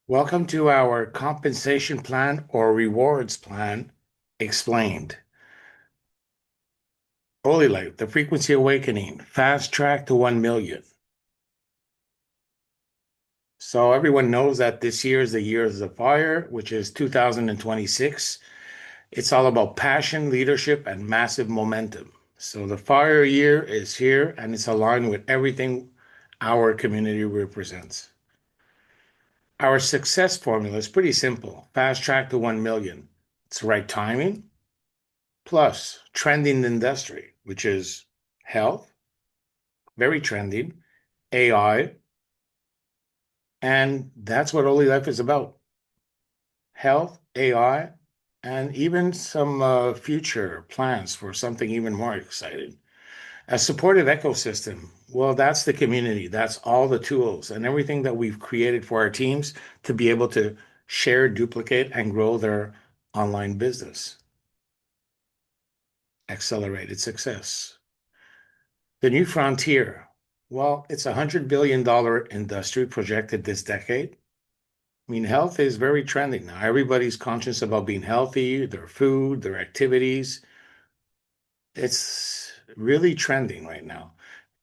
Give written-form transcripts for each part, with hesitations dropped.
Welcome to our compensation plan or rewards plan explained. OLYLIFE, the frequency awakening, fast track to 1 million. So everyone knows that this year is the year of the fire, which is 2026. It's all about passion, leadership, and massive momentum. So the fire year is here and it's aligned with everything our community represents. Our success formula is pretty simple. Fast track to 1 million. It's the right timing, plus trending industry, which is health, very trending, AI, and that's what OLYLIFE is about. Health, AI, and even some future plans for something even more exciting. A supportive ecosystem. Well, that's the community. That's all the tools and everything that we've created for our teams to be able to share, duplicate, and grow their online business. Accelerated success. The new frontier. Well, it's a $100 billion industry projected this decade. I mean, health is very trendy now. Everybody's conscious about being healthy, their food, their activities. It's really trending right now.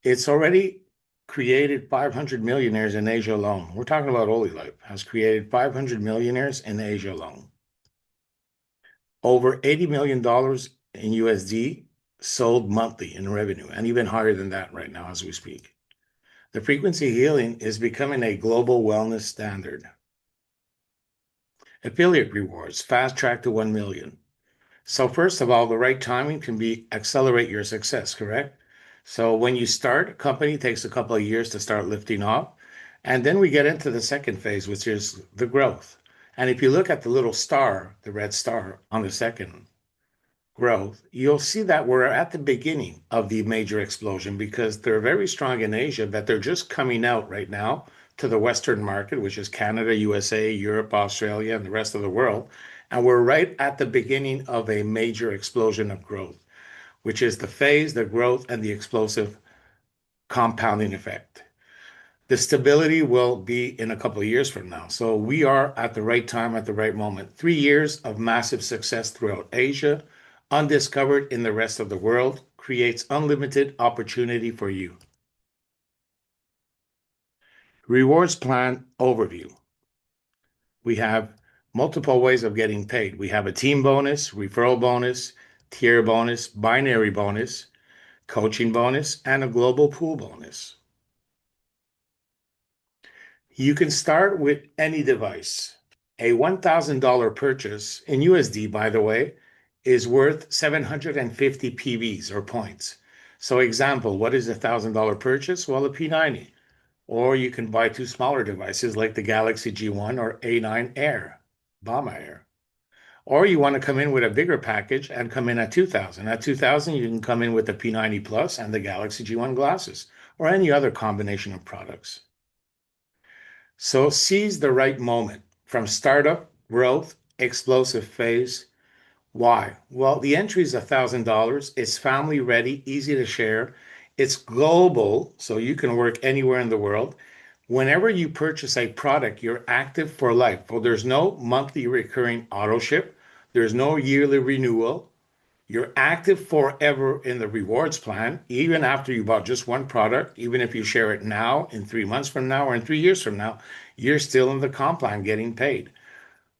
It's already created 500 millionaires in Asia alone. We're talking about OLYLIFE has created 500 millionaires in Asia alone. Over $80 million in USD sold monthly in revenue, and even higher than that right now as we speak. The frequency healing is becoming a global wellness standard. Affiliate rewards, fast track to 1 million. So first of all, the right timing can be accelerate your success, correct? So when you start, a company takes a couple of years to start lifting off. And then we get into the second phase, which is the growth. And if you look at the little star, the red star on the second growth, you'll see that we're at the beginning of the major explosion because they're very strong in Asia, but they're just coming out right now to the Western market, which is Canada, USA, Europe, Australia, and the rest of the world. And we're right at the beginning of a major explosion of growth, which is the phase, the growth, and the explosive compounding effect. The stability will be in a couple of years from now. So we are at the right time, at the right moment. 3 years of massive success throughout Asia, undiscovered in the rest of the world, creates unlimited opportunity for you. Rewards plan overview. We have multiple ways of getting paid. We have a team bonus, referral bonus, tier bonus, binary bonus, coaching bonus, and a global pool bonus. You can start with any device. A $1,000 purchase in USD, by the way, is worth 750 PVs or points. So example, what is a $1,000 purchase? Well, a P90. Or you can buy two smaller devices like the Galaxy G1 or A9 Air, Bomber Air. Or you want to come in with a bigger package and come in at 2,000. At 2,000, you can come in with the P90 Plus and the Galaxy G1 glasses or any other combination of products. So seize the right moment from startup, growth, explosive phase. Why? Well, the entry is $1,000. It's family ready, easy to share. It's global, so you can work anywhere in the world. Whenever you purchase a product, you're active for life. Well, there's no monthly recurring auto ship. There's no yearly renewal. You're active forever in the rewards plan, even after you bought just one product, even if you share it now, in 3 months from now, or in 3 years from now, you're still in the comp plan getting paid.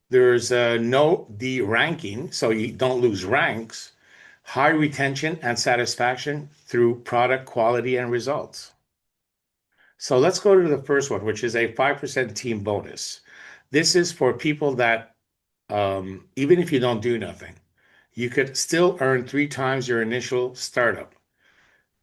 There's no de-ranking, so you don't lose ranks, high retention and satisfaction through product quality and results. So let's go to the first one, which is a 5% team bonus. This is for people that, even if you don't do nothing, you could still earn 3 times your initial startup.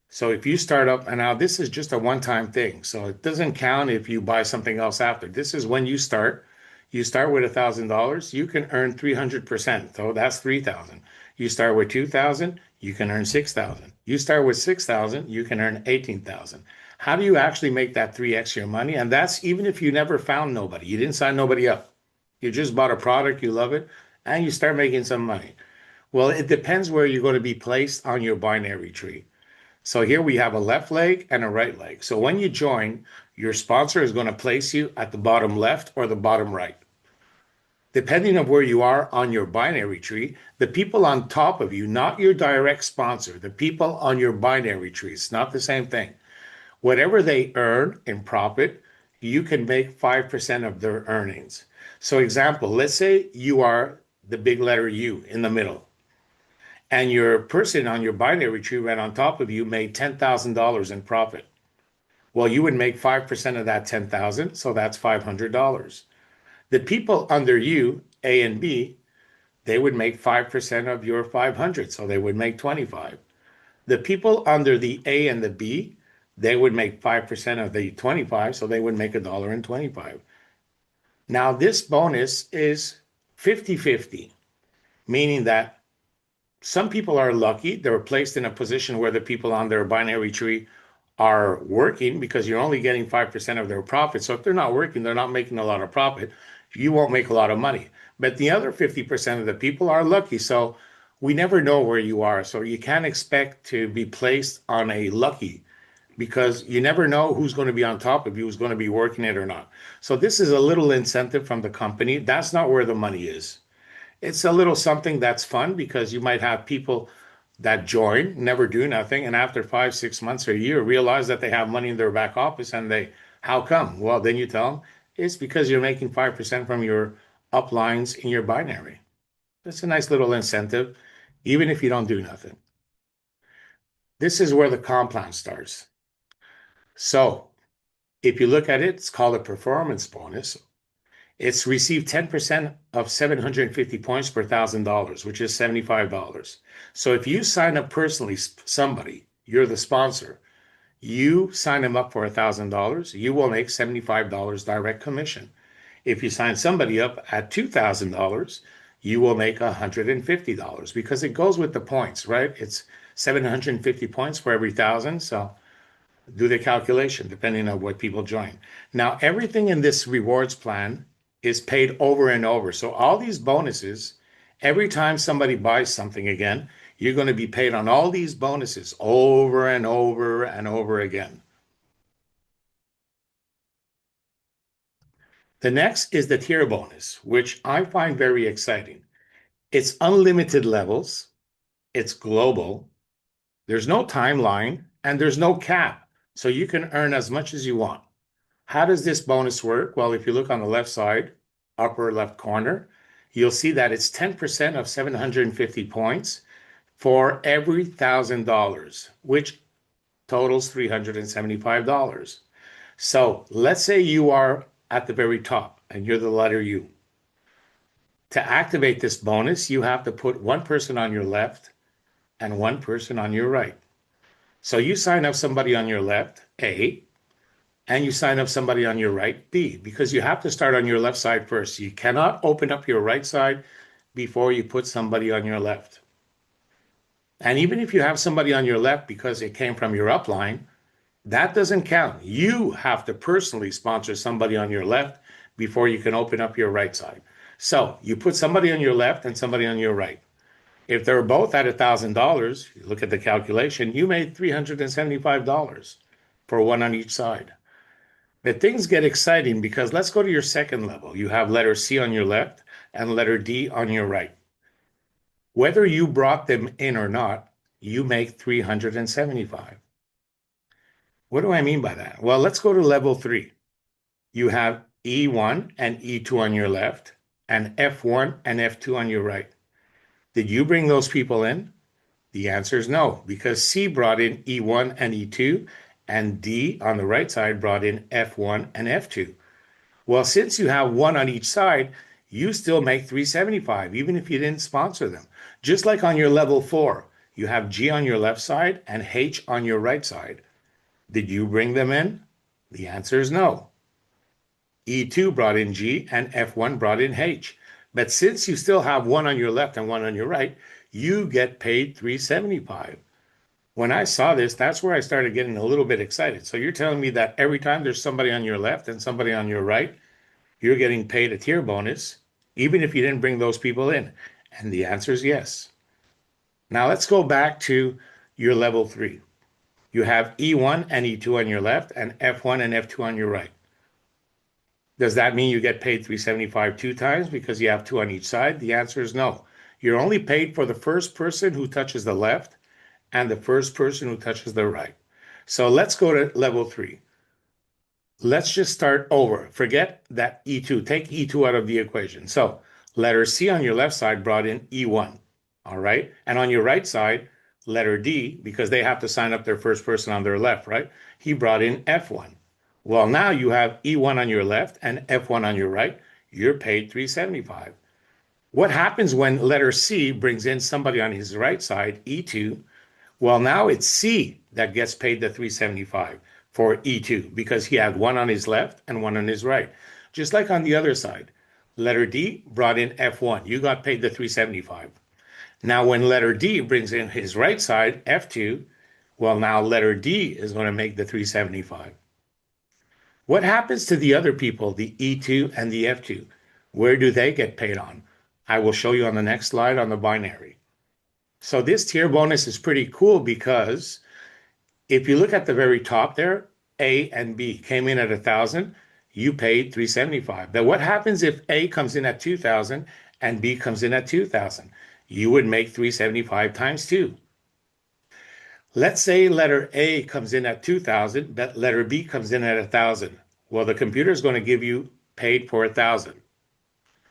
So if you start up, and now this is just a one-time thing, so it doesn't count if you buy something else after. This is when you start. You start with $1,000, you can earn 300%. So that's 3,000. You start with 2,000, you can earn 6,000. You start with 6,000, you can earn 18,000. How do you actually make that 3x your money? And that's even if you never found nobody. You didn't sign nobody up. You just bought a product, you love it, and you start making some money. Well, it depends where you're going to be placed on your binary tree. So here we have a left leg and a right leg. So when you join, your sponsor is going to place you at the bottom left or the bottom right. Depending on where you are on your binary tree, the people on top of you, not your direct sponsor, the people on your binary tree, it's not the same thing. Whatever they earn in profit, you can make 5% of their earnings. So example, let's say you are the big letter U in the middle, and your person on your binary tree right on top of you made $10,000 in profit. Well, you would make 5% of that 10,000, so that's $500. The people under you, A and B, they would make 5% of your 500, so they would make 25. The people under the A and the B, they would make 5% of the 25, so they would make $1.25. Now, this bonus is 50-50, meaning that some people are lucky. They're placed in a position where the people on their binary tree are working because you're only getting 5% of their profit. So if they're not working, they're not making a lot of profit. You won't make a lot of money. But the other 50% of the people are lucky. So we never know where you are. So you can't expect to be placed on a lucky because you never know who's going to be on top of you, who's going to be working it or not. So this is a little incentive from the company. That's not where the money is. It's a little something that's fun because you might have people that join, never do nothing, and after 5, 6 months or a year realize that they have money in their back office and how come? Well, then you tell them it's because you're making 5% from your uplines in your binary. It's a nice little incentive, even if you don't do nothing. This is where the compound starts. So if you look at it, it's called a performance bonus. It's received 10% of 750 points per $1,000, which is $75. So if you sign up personally, somebody, you're the sponsor, you sign them up for $1,000, you will make $75 direct commission. If you sign somebody up at $2,000, you will make $150 because it goes with the points, right? It's 750 points for every 1,000. So do the calculation depending on what people join. Now, everything in this rewards plan is paid over and over. So all these bonuses, every time somebody buys something again, you're going to be paid on all these bonuses over and over and over again. The next is the tier bonus, which I find very exciting. It's unlimited levels, it's global, there's no timeline, and there's no cap. So you can earn as much as you want. How does this bonus work? Well, if you look on the left side, upper left corner, you'll see that it's 10% of 750 points for every $1,000, which totals $375. So let's say you are at the very top and you're the letter U. To activate this bonus, you have to put one person on your left and one person on your right. So you sign up somebody on your left, A, and you sign up somebody on your right, B, because you have to start on your left side first. You cannot open up your right side before you put somebody on your left. And even if you have somebody on your left because it came from your upline, that doesn't count. You have to personally sponsor somebody on your left before you can open up your right side. So you put somebody on your left and somebody on your right. If they're both at $1,000, you look at the calculation, you made $375 for one on each side. But things get exciting because let's go to your second level. You have letter C on your left and letter D on your right. Whether you brought them in or not, you make $375. What do I mean by that? Well, let's go to level 3. You have E1 and E2 on your left and F1 and F2 on your right. Did you bring those people in? The answer is no, because C brought in E1 and E2, and D on the right side brought in F1 and F2. Well, since you have one on each side, you still make $375, even if you didn't sponsor them. Just like on your level 4, you have G on your left side and H on your right side. Did you bring them in? The answer is no. E2 brought in G and F1 brought in H. But since you still have one on your left and one on your right, you get paid $375. When I saw this, that's where I started getting a little bit excited. So you're telling me that every time there's somebody on your left and somebody on your right, you're getting paid a tier bonus, even if you didn't bring those people in? And the answer is yes. Now let's go back to your level 3. You have E1 and E2 on your left and F1 and F2 on your right. Does that mean you get paid 375 two times because you have two on each side? The answer is no. You're only paid for the first person who touches the left and the first person who touches the right. So let's go to level 3. Let's just start over. Forget that E2. Take E2 out of the equation. So letter C on your left side brought in E1. All right. And on your right side, letter D, because they have to sign up their first person on their left, right? He brought in F1. Well, now you have E1 on your left and F1 on your right. You're paid 375. What happens when letter C brings in somebody on his right side, E2? Well, now it's C that gets paid the 375 for E2 because he had one on his left and one on his right. Just like on the other side, letter D brought in F1. You got paid the 375. Now, when letter D brings in his right side, F2, well, now letter D is going to make the 375. What happens to the other people, the E2 and the F2? Where do they get paid on? I will show you on the next slide on the binary. So this tier bonus is pretty cool because if you look at the very top there, A and B came in at 1,000, you paid 375. But what happens if A comes in at 2,000 and B comes in at 2,000? You would make 375 times 2. Let's say letter A comes in at 2,000, but letter B comes in at 1,000. Well, the computer is going to give you paid for 1,000.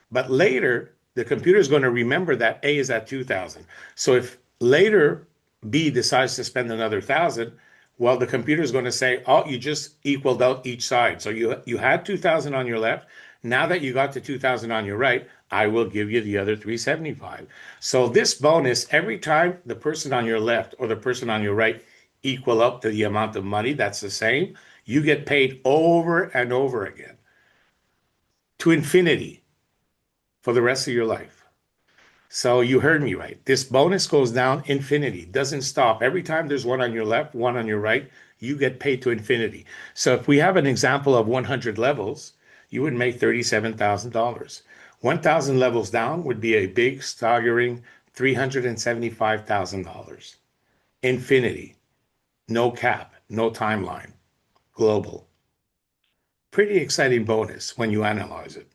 But later, the computer is going to remember that A is at 2,000. So if later B decides to spend another 1,000, well, the computer is going to say, oh, you just equaled out each side. So you had 2,000 on your left. Now that you got to 2,000 on your right, I will give you the other 375. So this bonus, every time the person on your left or the person on your right equal up to the amount of money that's the same, you get paid over and over again to infinity for the rest of your life. So you heard me right. This bonus goes down infinity, doesn't stop. Every time there's one on your left, one on your right, you get paid to infinity. So if we have an example of 100 levels, you would make $37,000. 1,000 levels down would be a big, staggering $375,000. Infinity, no cap, no timeline, global. Pretty exciting bonus when you analyze it.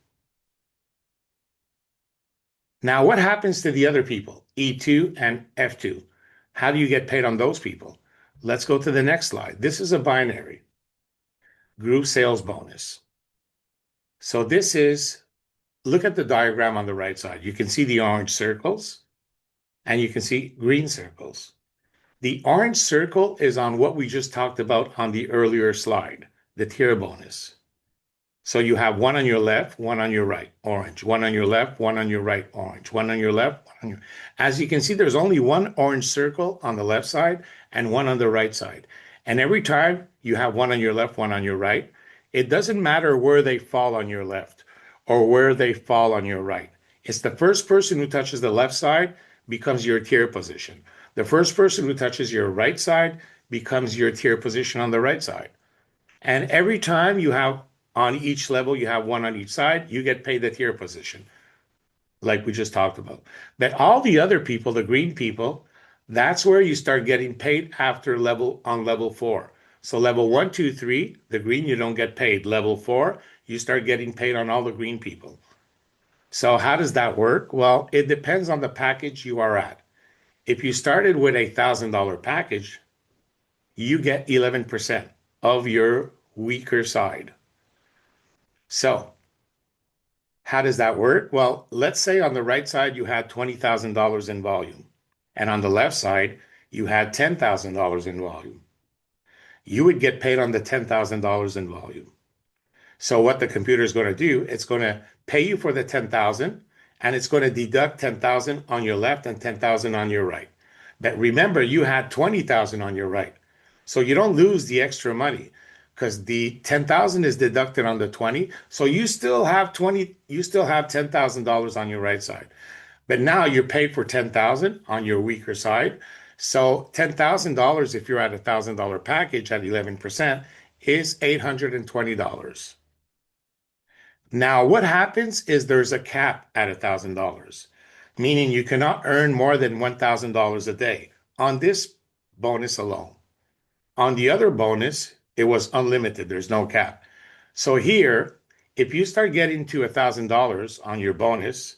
Now, what happens to the other people, E2 and F2? How do you get paid on those people? Let's go to the next slide. This is a binary group sales bonus. So this is, look at the diagram on the right side. You can see the orange circles and you can see green circles. The orange circle is on what we just talked about on the earlier slide, the tier bonus. So you have one on your left, one on your right, orange. One on your left, one on your right, orange. One on your left, one on your... As you can see, there's only one orange circle on the left side and one on the right side. And every time you have one on your left, one on your right, it doesn't matter where they fall on your left or where they fall on your right. It's the first person who touches the left side becomes your tier position. The first person who touches your right side becomes your tier position on the right side. And every time you have on each level, you have one on each side, you get paid the tier position, like we just talked about. But all the other people, the green people, that's where you start getting paid after level 4. So level 1, 2, 3, the green, you don't get paid. Level 4, you start getting paid on all the green people. So how does that work? Well, it depends on the package you are at. If you started with a $1,000 package, you get 11% of your weaker side. So how does that work? Well, let's say on the right side, you had $20,000 in volume. And on the left side, you had $10,000 in volume. You would get paid on the $10,000 in volume. So what the computer is going to do, it's going to pay you for the 10,000 and it's going to deduct 10,000 on your left and 10,000 on your right. But remember, you had 20,000 on your right. So you don't lose the extra money because the 10,000 is deducted on the 20. So you still have $10,000 on your right side. But now you're paid for 10,000 on your weaker side. So $10,000 if you're at a $1,000 package at 11% is $820. Now, what happens is there's a cap at $1,000, meaning you cannot earn more than $1,000 a day on this bonus alone. On the other bonus, it was unlimited. There's no cap. So here, if you start getting to $1,000 on your bonus,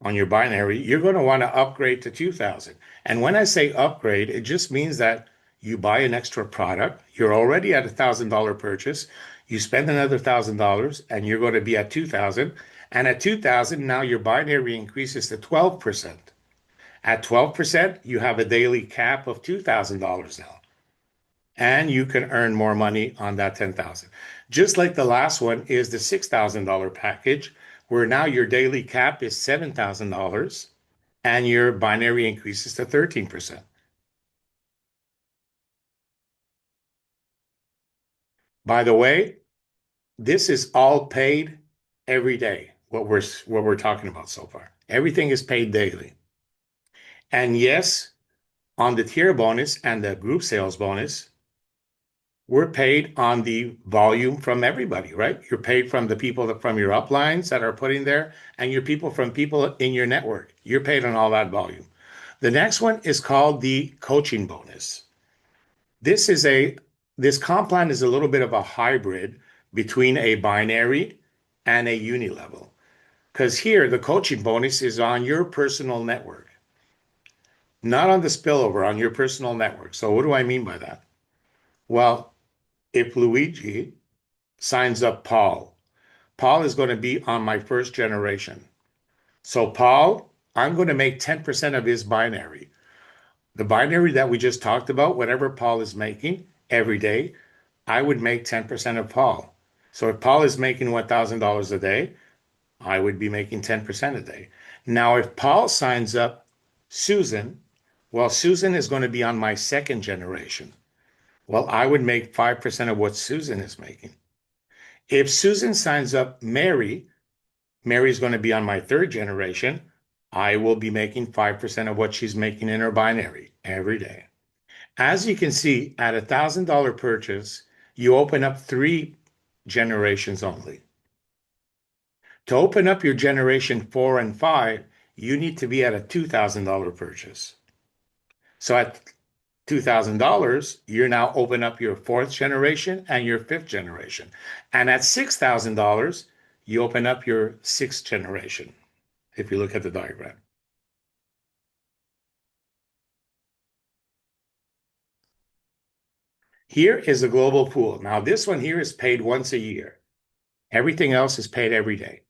on your binary, you're going to want to upgrade to 2,000. And when I say upgrade, it just means that you buy an extra product. You're already at $1,000 purchase. You spend another $1,000 and you're going to be at 2,000. And at 2,000, now your binary increases to 12%. At 12%, you have a daily cap of $2,000 now. And you can earn more money on that 10,000. Just like the last one is the $6,000 package, where now your daily cap is $7,000 and your binary increases to 13%. By the way, this is all paid every day, what we're talking about so far. Everything is paid daily. And yes, on the tier bonus and the group sales bonus, we're paid on the volume from everybody, right? You're paid from the people from your uplines that are putting there, and your people from people in your network. You're paid on all that volume. The next one is called the coaching bonus. This comp plan is a little bit of a hybrid between a binary and a uni level. Because here the coaching bonus is on your personal network, not on the spillover, on your personal network. So what do I mean by that? Well, if Luigi signs up Paul, Paul is going to be on my first generation. So Paul, I'm going to make 10% of his binary. The binary that we just talked about, whatever Paul is making every day, I would make 10% of Paul. So if Paul is making $1,000 a day, I would be making 10% a day. Now, if Paul signs up Susan, well, Susan is going to be on my second generation. Well, I would make 5% of what Susan is making. If Susan signs up Mary, Mary's going to be on my third generation. I will be making 5% of what she's making in her binary every day. As you can see, at $1,000 purchase, you open up 3 generations only. To open up your generation 4 and 5, you need to be at a $2,000 purchase. So at $2,000, you're now open up your 4th generation and your 5th generation. And at $6,000, you open up your 6th generation, if you look at the diagram. Here is a global pool. Now, this one here is paid once a year. Everything else is paid every day.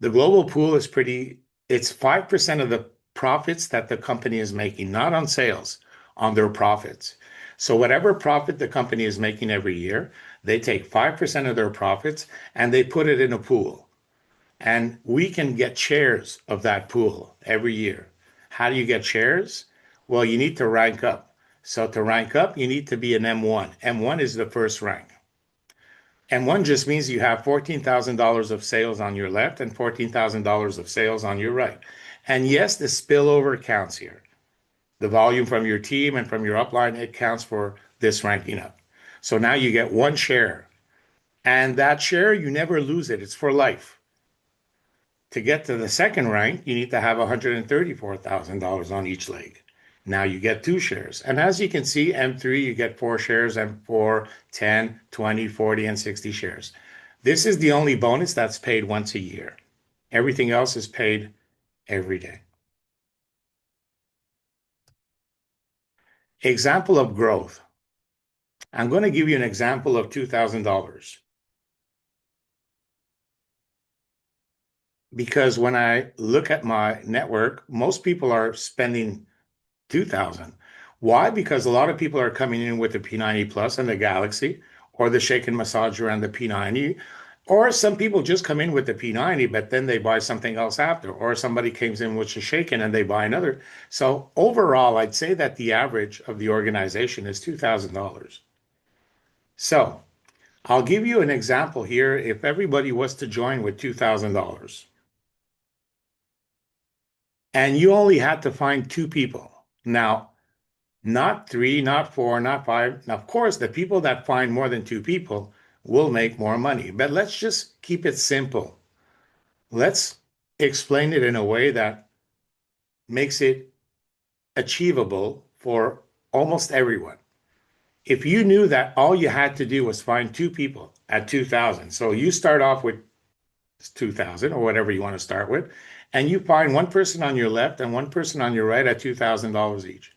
The global pool is it's 5% of the profits that the company is making, not on sales, on their profits. So whatever profit the company is making every year, they take 5% of their profits and they put it in a pool. And we can get shares of that pool every year. How do you get shares? Well, you need to rank up. So to rank up, you need to be an M1. M1 is the first rank. M1 just means you have $14,000 of sales on your left and $14,000 of sales on your right. And yes, the spillover counts here. The volume from your team and from your upline, it counts for this ranking up. So now you get 1 share. And that share, you never lose it. It's for life. To get to the second rank, you need to have $134,000 on each leg. Now you get 2 shares. And as you can see, M3, you get 4 shares, M4, 10, 20, 40, and 60 shares. This is the only bonus that's paid once a year. Everything else is paid every day. Example of growth. I'm going to give you an example of $2,000. Because when I look at my network, most people are spending 2,000. Why? Because a lot of people are coming in with the P90 Plus and the Galaxy, or the Shake and Massager and the P90, or some people just come in with the P90, but then they buy something else after, or somebody comes in with the Shaken and they buy another. So overall, I'd say that the average of the organization is $2,000. So I'll give you an example here. If everybody was to join with $2,000, and you only had to find 2 people. Now, not 3, not 4, not 5. Now, of course, the people that find more than 2 people will make more money. But let's just keep it simple. Let's explain it in a way that makes it achievable for almost everyone. If you knew that all you had to do was find two people at 2,000, so you start off with 2,000 or whatever you want to start with, and you find one person on your left and one person on your right at $2,000 each.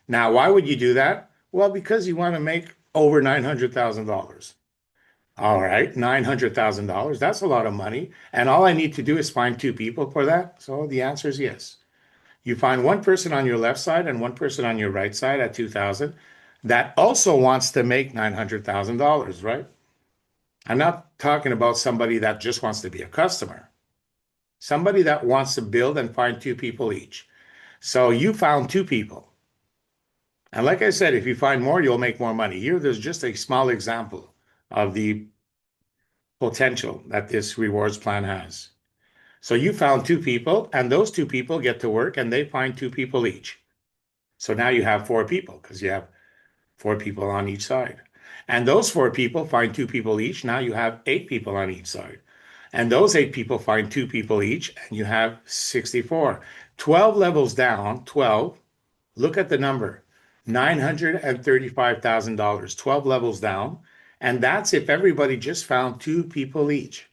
Now, why would you do that? Well, because you want to make over $900,000. All right, $900,000. That's a lot of money. And all I need to do is find two people for that. So the answer is yes. You find one person on your left side and one person on your right side at 2,000 that also wants to make $900,000, right? I'm not talking about somebody that just wants to be a customer. Somebody that wants to build and find two people each. So you found two people. And like I said, if you find more, you'll make more money. Here, there's just a small example of the potential that this rewards plan has. So you found two people, and those two people get to work and they find two people each. So now you have four people because you have four people on each side. And those four people find two people each. Now you have eight people on each side. And those eight people find two people each, and you have 64. 12 levels down, 12. Look at the number, $935,000, 12 levels down. And that's if everybody just found two people each.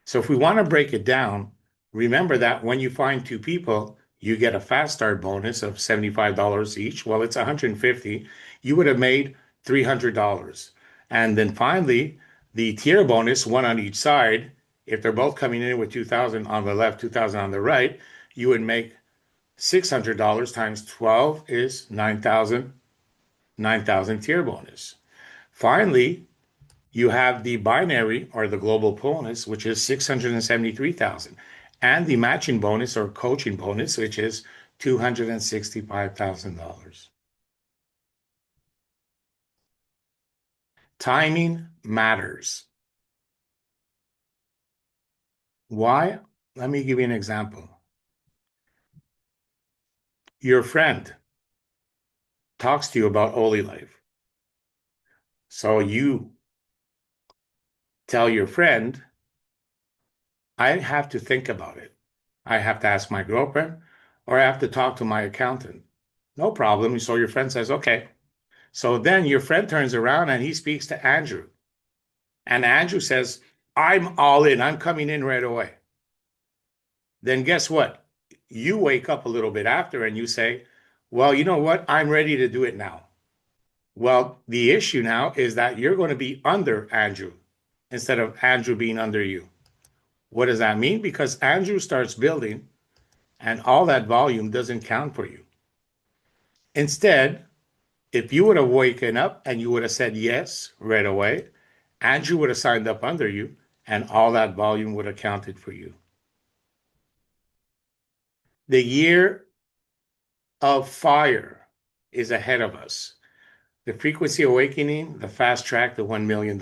So if we want to break it down, remember that when you find two people, you get a fast start bonus of $75 each. Well, it's $150. You would have made $300. And then finally, the tier bonus, one on each side, if they're both coming in with 2,000 on the left, 2,000 on the right, you would make $600 times 12 is 9,000, 9,000 tier bonus. Finally, you have the binary or the global bonus, which is 673,000, and the matching bonus or coaching bonus, which is $265,000. Timing matters. Why? Let me give you an example. Your friend talks to you about OLYLIFE. So you tell your friend, I have to think about it. I have to ask my girlfriend, or I have to talk to my accountant. No problem. So your friend says, okay. So then your friend turns around and he speaks to Andrew. And Andrew says, I'm all in. I'm coming in right away. Then guess what? You wake up a little bit after and you say, well, you know what? I'm ready to do it now. Well, the issue now is that you're going to be under Andrew instead of Andrew being under you. What does that mean? Because Andrew starts building and all that volume doesn't count for you. Instead, if you would have waken up and you would have said yes right away, Andrew would have signed up under you and all that volume would have counted for you. The year of fire is ahead of us. The frequency awakening, the fast track to $1 million.